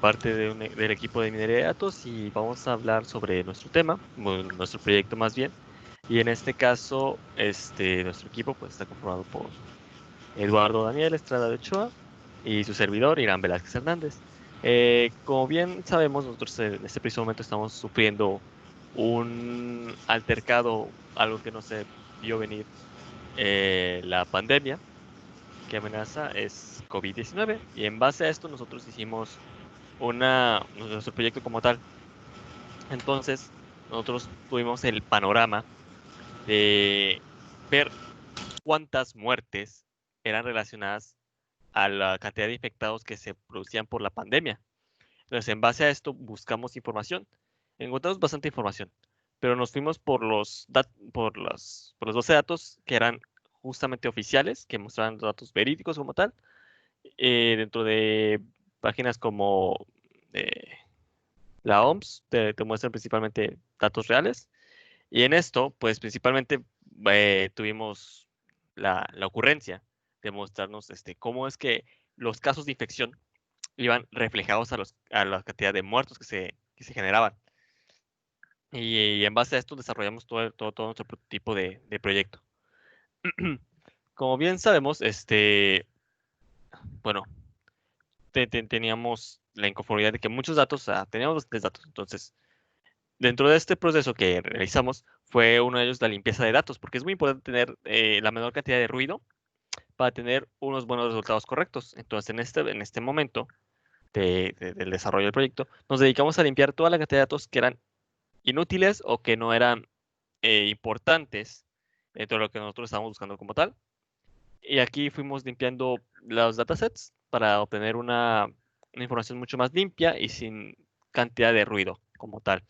parte del equipo de minería de datos y vamos a hablar sobre nuestro tema, bueno, nuestro proyecto más bien. Y en este caso, nuestro equipo pues, está conformado por Eduardo Daniel Estrada de Ochoa y su servidor, Irán Velázquez Hernández. Como bien sabemos, nosotros en este preciso momento estamos sufriendo un altercado, algo que no se vio venir, la pandemia que amenaza es COVID-19. Y en base a esto nosotros hicimos nuestro proyecto como tal. Entonces, nosotros tuvimos el panorama de ver cuántas muertes eran relacionadas a la cantidad de infectados que se producían por la pandemia. Entonces, en base a esto, buscamos información. Encontramos bastante información, pero nos fuimos por los 12 datos que eran justamente oficiales, que mostraban datos verídicos como tal, dentro de páginas como eh, la OMS, te muestran principalmente datos reales. Y en esto, pues principalmente tuvimos la ocurrencia de mostrarnos cómo es que los casos de infección iban reflejados a la cantidad de muertos que se generaban. Y en base a esto desarrollamos todo nuestro tipo de proyecto. Como bien sabemos, bueno, teníamos la inconformidad de que muchos datos, o sea, teníamos bastantes datos. Entonces, dentro de este proceso que realizamos, fue uno de ellos la limpieza de datos, porque es muy importante tener la menor cantidad de ruido para tener unos buenos resultados correctos. Entonces, en este momento del desarrollo del proyecto, nos dedicamos a limpiar toda la cantidad de datos que eran inútiles o que no eran importantes dentro de lo que nosotros estábamos buscando como tal. Y aquí fuimos limpiando los datasets para obtener una información mucho más limpia y sin cantidad de ruido como tal.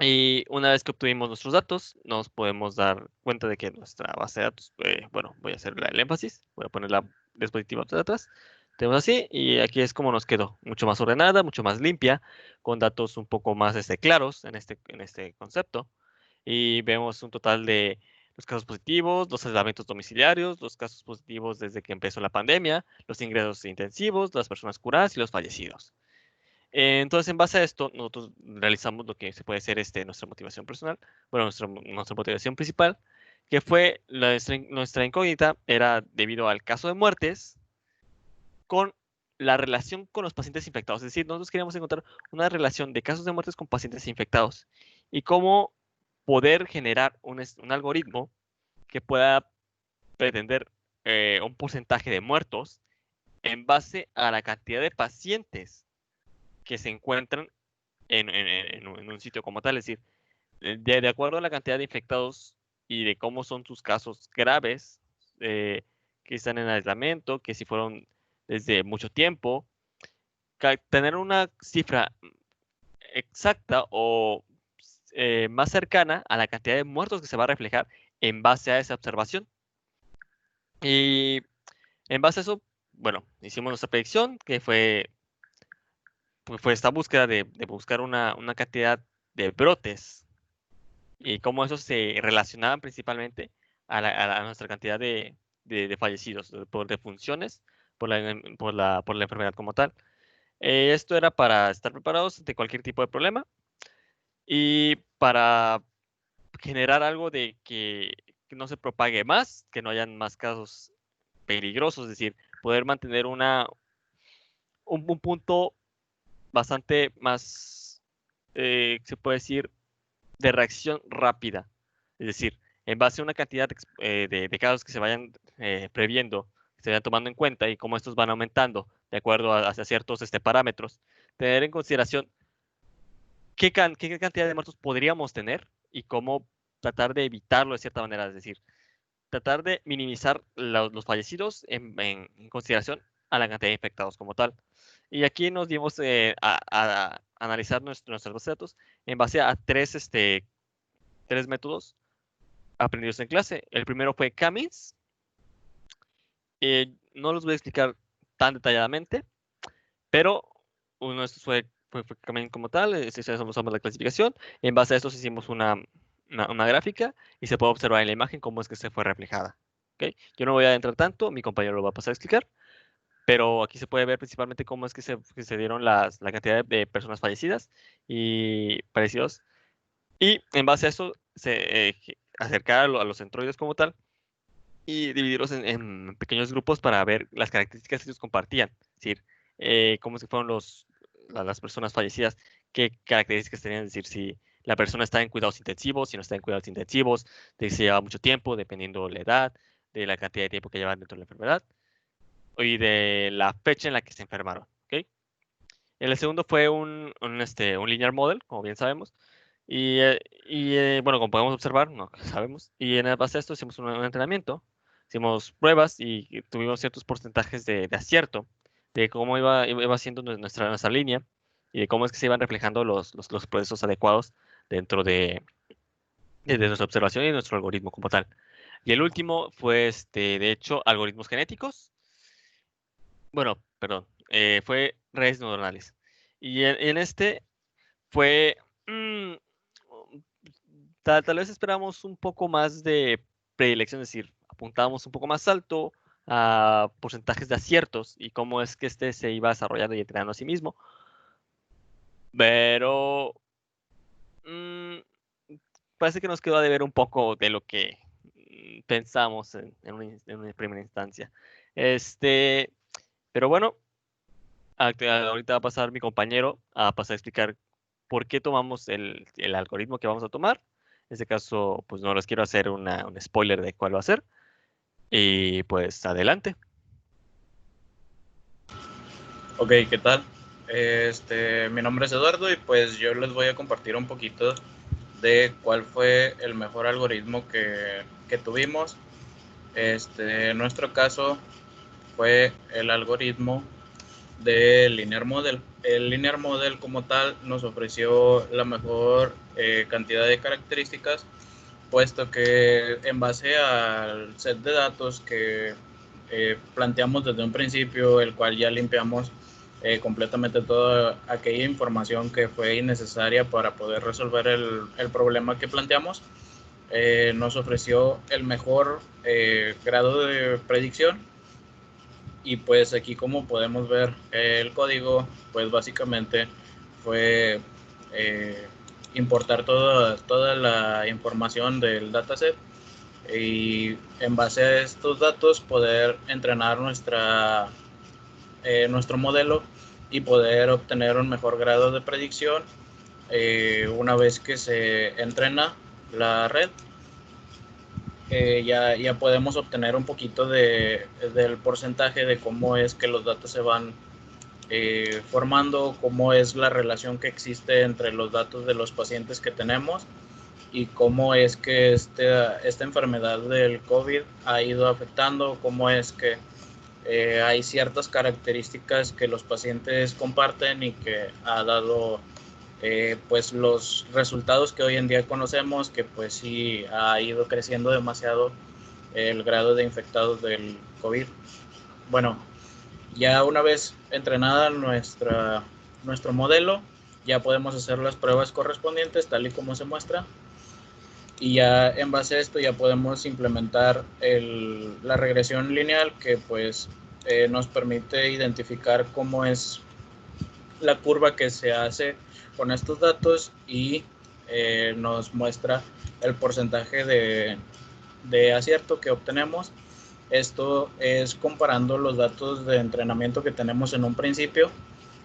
Y una vez que obtuvimos nuestros datos, nos podemos dar cuenta de que nuestra base de datos, bueno, voy a hacer el énfasis, voy a poner la dispositiva de atrás. Tenemos así, y aquí es como nos quedó, mucho más ordenada, mucho más limpia, con datos un poco más claros en este concepto. Y vemos un total de los casos positivos, los aislamientos domiciliarios, los casos positivos desde que empezó la pandemia, los ingresos intensivos, las personas curadas y los fallecidos. Entonces, en base a esto, nosotros realizamos lo que se puede ser nuestra motivación personal, bueno, nuestra motivación principal, que fue nuestra incógnita, era debido al caso de muertes con la relación con los pacientes infectados. Es decir, nosotros queríamos encontrar una relación de casos de muertes con pacientes infectados y cómo poder generar un algoritmo que pueda pretender un porcentaje de muertos en base a la cantidad de pacientes que se encuentran en un sitio como tal. Es decir, de acuerdo a la cantidad de infectados y de cómo son sus casos graves, que están en aislamiento, que si fueron desde mucho tiempo, tener una cifra exacta o más cercana a la cantidad de muertos que se va a reflejar en base a esa observación. Y en base a eso, bueno, hicimos nuestra predicción, que fue esta búsqueda de buscar una cantidad de brotes y cómo esos se relacionaban principalmente a nuestra cantidad de fallecidos, por defunciones, por la enfermedad como tal. Esto era para estar preparados ante cualquier tipo de problema y para generar algo de que no se propague más, que no hayan más casos peligrosos, es decir, poder mantener un punto bastante más, se puede decir, de reacción rápida. Es decir, en base a una cantidad de casos que se vayan previendo, que se vayan tomando en cuenta y cómo estos van aumentando de acuerdo a ciertos parámetros, tener en consideración qué cantidad de muertos podríamos tener y cómo tratar de evitarlo de cierta manera. Es decir, tratar de minimizar los fallecidos en consideración a la cantidad de infectados como tal. Y aquí nos dimos a analizar nuestros bases de datos en base a tres métodos aprendidos en clase. El primero fue Cummings. No los voy a explicar tan detalladamente, pero uno de estos fue Cummings como tal. Usamos la clasificación. En base a esto hicimos una gráfica y se puede observar en la imagen cómo es que se fue reflejada. ¿Okay? Yo no voy a entrar tanto, mi compañero lo va a pasar a explicar. pero aquí se puede ver principalmente cómo es que se dieron la cantidad de personas fallecidas y parecidos. Y en base a eso, acercar a los centroides como tal y dividirlos en pequeños grupos para ver las características que ellos compartían. Es decir, cómo es que fueron las personas fallecidas, qué características tenían, es decir, si la persona está en cuidados intensivos, si no está en cuidados intensivos, de si lleva mucho tiempo, dependiendo de la edad, de la cantidad de tiempo que llevan dentro de la enfermedad y de la fecha en la que se enfermaron. ¿Ok? El segundo fue un linear model, como bien sabemos. Bueno, como podemos observar, no sabemos. Y en base a esto hicimos un entrenamiento, hicimos pruebas y tuvimos ciertos porcentajes de acierto de cómo iba siendo nuestra línea y de cómo es que se iban reflejando los procesos adecuados dentro de nuestra observación y de nuestro algoritmo como tal. Y el último fue, de hecho, algoritmos genéticos. Bueno, perdón, fue redes neuronales. Y en este fue, mm, tal vez esperamos un poco más de predilección, es decir, apuntábamos un poco más alto a porcentajes de aciertos y cómo es que este se iba desarrollando y entrenando a sí mismo. Pero mm, parece que nos quedó a deber un poco de lo que pensamos en una primera instancia. Este, pero bueno, ahorita va a pasar mi compañero a pasar a explicar por qué tomamos el algoritmo que vamos a tomar. En este caso, pues no les quiero hacer un spoiler de cuál va a ser. Y pues adelante. Ok, ¿qué tal? Mi nombre es Eduardo y pues yo les voy a compartir un poquito de cuál fue el mejor algoritmo que tuvimos. En nuestro caso fue el algoritmo de Linear Model. El Linear Model como tal nos ofreció la mejor cantidad de características, puesto que en base al set de datos que planteamos desde un principio, el cual ya limpiamos completamente toda aquella información que fue innecesaria para poder resolver el problema que planteamos, nos ofreció el mejor grado de predicción. Y pues aquí, como podemos ver, el código pues básicamente fue eh, importar toda la información del dataset y en base a estos datos poder entrenar nuestro modelo y poder obtener un mejor grado de predicción una vez que se entrena la red. Ya podemos obtener un poquito del porcentaje de cómo es que los datos se van formando, cómo es la relación que existe entre los datos de los pacientes que tenemos y cómo es que esta enfermedad del COVID ha ido afectando, cómo es que hay ciertas características que los pacientes comparten y que ha dado pues los resultados que hoy en día conocemos, que pues sí ha ido creciendo demasiado el grado de infectados del COVID. Bueno, ya una vez entrenada nuestro modelo, ya podemos hacer las pruebas correspondientes tal y como se muestra, y ya en base a esto ya podemos implementar la regresión lineal, que pues nos permite identificar cómo es la curva que se hace con estos datos y nos muestra el porcentaje de acierto que obtenemos. Esto es comparando los datos de entrenamiento que tenemos en un principio,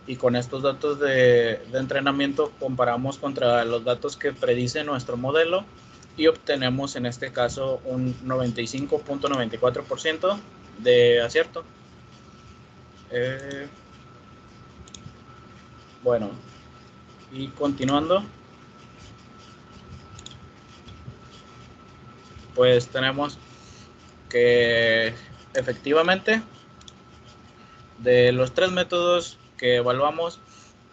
y con estos datos de entrenamiento comparamos contra los datos que predice nuestro modelo y obtenemos en este caso un 95.94% de acierto. Bueno, y continuando, pues tenemos que efectivamente de los tres métodos que evaluamos,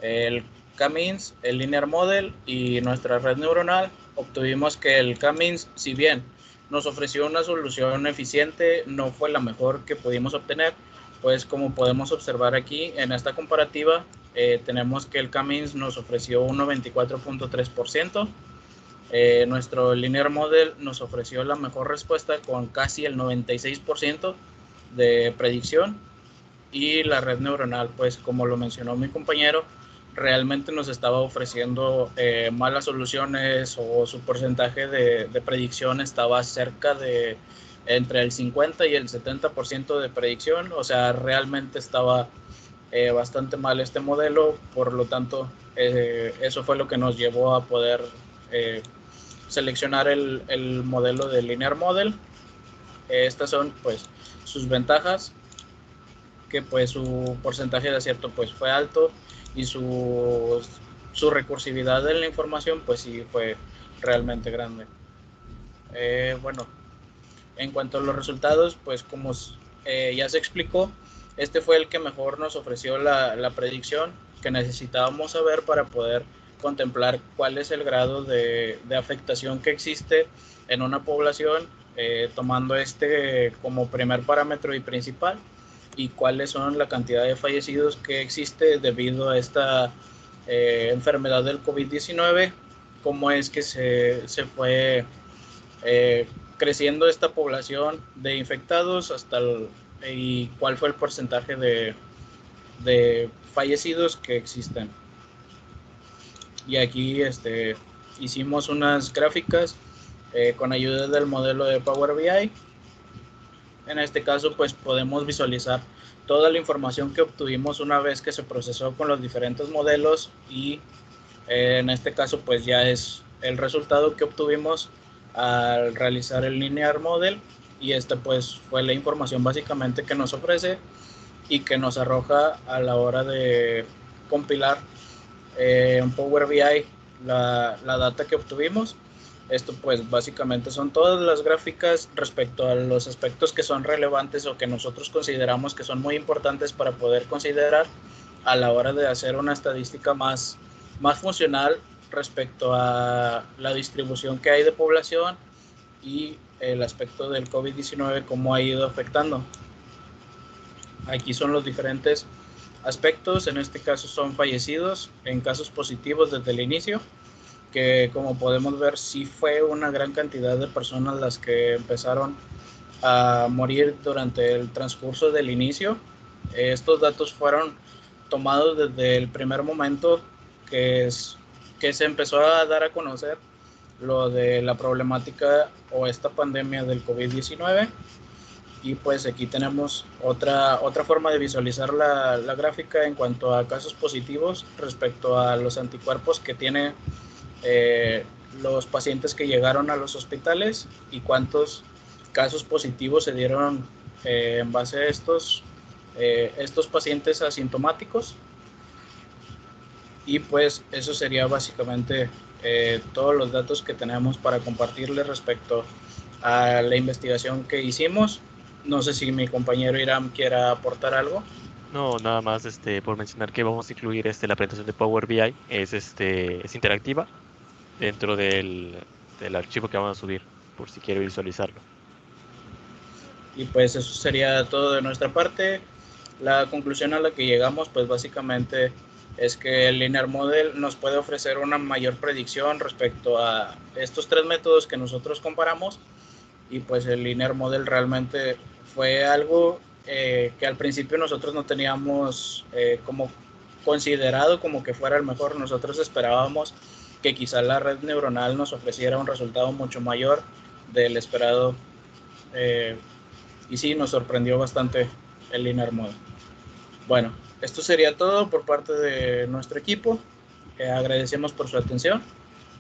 el K-means, el Linear Model y nuestra red neuronal, obtuvimos que el K-means, si bien nos ofreció una solución eficiente, no fue la mejor que pudimos obtener, pues como podemos observar aquí en esta comparativa, tenemos que el K-means nos ofreció un 94.3%, nuestro Linear Model nos ofreció la mejor respuesta con casi el 96% de predicción, y la red neuronal, pues como lo mencionó mi compañero, realmente nos estaba ofreciendo malas soluciones, o su porcentaje de predicción estaba cerca de entre el 50 y el 70% de predicción. O sea, realmente estaba bastante mal este modelo. Por lo tanto, eso fue lo que nos llevó a poder seleccionar el modelo de Linear Model. Estas son pues sus ventajas, que pues su porcentaje de acierto pues fue alto, y su recursividad en la información pues sí fue realmente grande. Bueno, en cuanto a los resultados, pues como ya se explicó, este fue el que mejor nos ofreció la predicción que necesitábamos saber para poder contemplar cuál es el grado de afectación que existe en una población, tomando este como primer parámetro y principal, y cuáles son la cantidad de fallecidos que existe debido a esta enfermedad del COVID-19, cómo es que se fue creciendo esta población de infectados y cuál fue el porcentaje de fallecidos que existen. Y aquí hicimos unas gráficas con ayuda del modelo de Power BI. En este caso, pues podemos visualizar toda la información que obtuvimos una vez que se procesó con los diferentes modelos, y en este caso, pues ya es el resultado que obtuvimos al realizar el Linear Model, y esta pues fue la información básicamente que nos ofrece y que nos arroja a la hora de compilar en Power BI la data que obtuvimos. Esto pues básicamente son todas las gráficas respecto a los aspectos que son relevantes o que nosotros consideramos que son muy importantes para poder considerar a la hora de hacer una estadística más funcional respecto a la distribución que hay de población y el aspecto del COVID-19, cómo ha ido afectando. Aquí son los diferentes aspectos. En este caso son fallecidos en casos positivos desde el inicio, que como podemos ver sí fue una gran cantidad de personas las que empezaron a morir durante el transcurso del inicio. Estos datos fueron tomados desde el primer momento que se empezó a dar a conocer lo de la problemática o esta pandemia del COVID-19. Y pues aquí tenemos otra forma de visualizar la gráfica en cuanto a casos positivos respecto a los anticuerpos que tienen los pacientes que llegaron a los hospitales, y cuántos casos positivos se dieron en base a estos pacientes asintomáticos. Y pues eso sería básicamente todos los datos que tenemos para compartirles respecto a la investigación que hicimos. No sé si mi compañero Iram quiera aportar algo. No, nada más por mencionar que vamos a incluir la presentación de Power BI, es interactiva dentro del archivo que vamos a subir, por si quiere visualizarlo. Y pues eso sería todo de nuestra parte. La conclusión a la que llegamos pues básicamente es que el Linear Model nos puede ofrecer una mayor predicción respecto a estos tres métodos que nosotros comparamos, y pues el Linear Model realmente fue algo que al principio nosotros no teníamos como considerado como que fuera el mejor. Nosotros esperábamos que quizá la red neuronal nos ofreciera un resultado mucho mayor del esperado, y sí, nos sorprendió bastante el Linear Model. Bueno, esto sería todo por parte de nuestro equipo. Agradecemos por su atención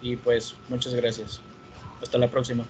y pues muchas gracias. Hasta la próxima.